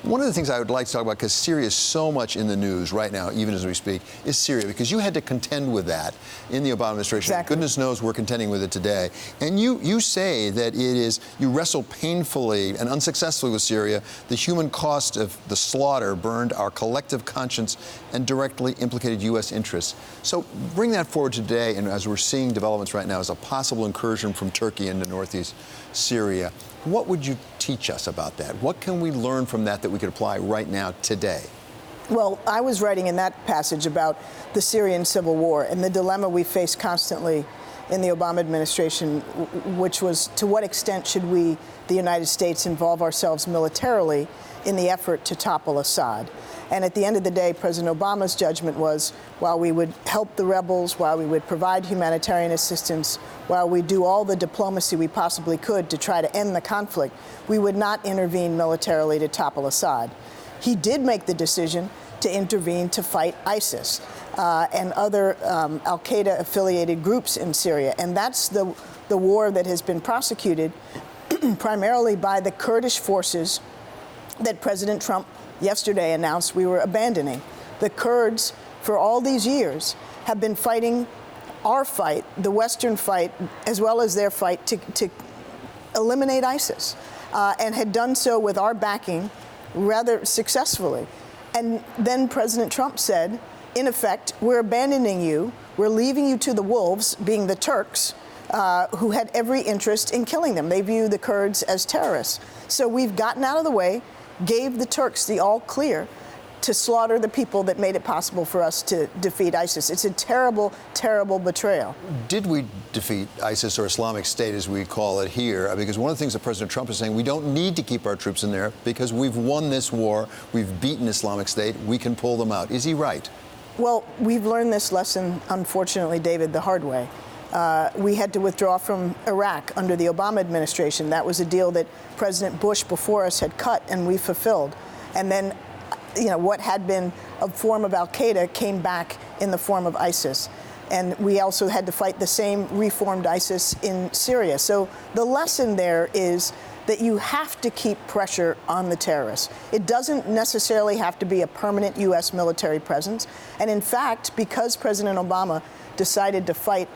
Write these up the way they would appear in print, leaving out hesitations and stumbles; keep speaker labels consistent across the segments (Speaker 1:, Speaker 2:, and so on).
Speaker 1: One of the things I would like to talk about, because Syria is so much in the news right now, even as we speak, is Syria, because you had to contend with that in the Obama administration.
Speaker 2: Exactly.
Speaker 1: Goodness knows we're contending with it today. And you say that you wrestle painfully and unsuccessfully with Syria. The human cost of the slaughter burned our collective conscience and directly implicated U.S. interests. So bring that forward today, and as we're seeing developments right now as a possible incursion from Turkey into northeast Syria. What would you teach us about that? What can we learn from that we could apply right now, today?
Speaker 2: Well, I was writing in that passage about the Syrian civil war and the dilemma we face constantly in the Obama administration, which was to what extent should we, the United States, involve ourselves militarily in the effort to topple Assad. And at the end of the day, President Obama's judgment was, while we would help the rebels, while we would provide humanitarian assistance, while we do all the diplomacy we possibly could to try to end the conflict, we would not intervene militarily to topple Assad. He did make the decision to intervene to fight ISIS and other al-Qaeda-affiliated groups in Syria. And that's the war that has been prosecuted primarily by the Kurdish forces that President Trump yesterday announced we were abandoning. The Kurds, for all these years, have been fighting our fight, the Western fight, as well as their fight to eliminate ISIS, and had done so with our backing rather successfully. And then President Trump said, in effect, we're abandoning you, we're leaving you to the wolves, being the Turks, who had every interest in killing them. They view the Kurds as terrorists. So we've gotten out of the way, gave the Turks the all clear to slaughter the people that made it possible for us to defeat ISIS. It's a terrible, terrible betrayal.
Speaker 1: Did we defeat ISIS, or Islamic State as we call it here? Because one of the things that President Trump is saying, we don't need to keep our troops in there because we've won this war, we've beaten Islamic State, we can pull them out. Is he right?
Speaker 2: Well, we've learned this lesson, unfortunately, David, the hard way. We had to withdraw from Iraq under the Obama administration. That was a deal that President Bush before us had cut, and we fulfilled. And then, what had been a form of al-Qaeda came back in the form of ISIS. And we also had to fight the same reformed ISIS in Syria. So the lesson there is that you have to keep pressure on the terrorists. It doesn't necessarily have to be a permanent U.S. military presence. And in fact, because President Obama decided to fight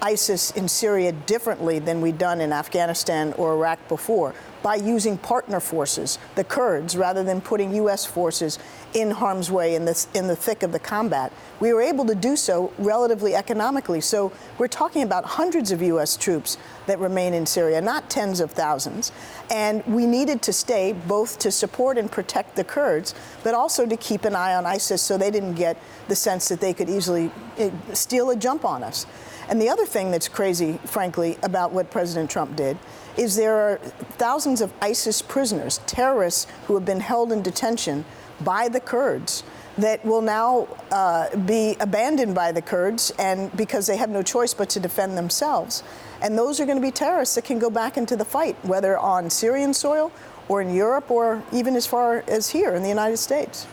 Speaker 2: ISIS in Syria differently than we'd done in Afghanistan or Iraq before, by using partner forces, the Kurds, rather than putting U.S. forces in harm's way in the thick of the combat, we were able to do so relatively economically. So we're talking about hundreds of U.S. troops that remain in Syria, not tens of thousands. And we needed to stay both to support and protect the Kurds, but also to keep an eye on ISIS so they didn't get the sense that they could easily steal a jump on us. And the other thing that's crazy, frankly, about what President Trump did is there are thousands of ISIS prisoners, terrorists who have been held in detention by the Kurds that will now be abandoned by the Kurds, and because they have no choice but to defend themselves. And those are going to be terrorists that can go back into the fight, whether on Syrian soil or in Europe or even as far as here in the United States.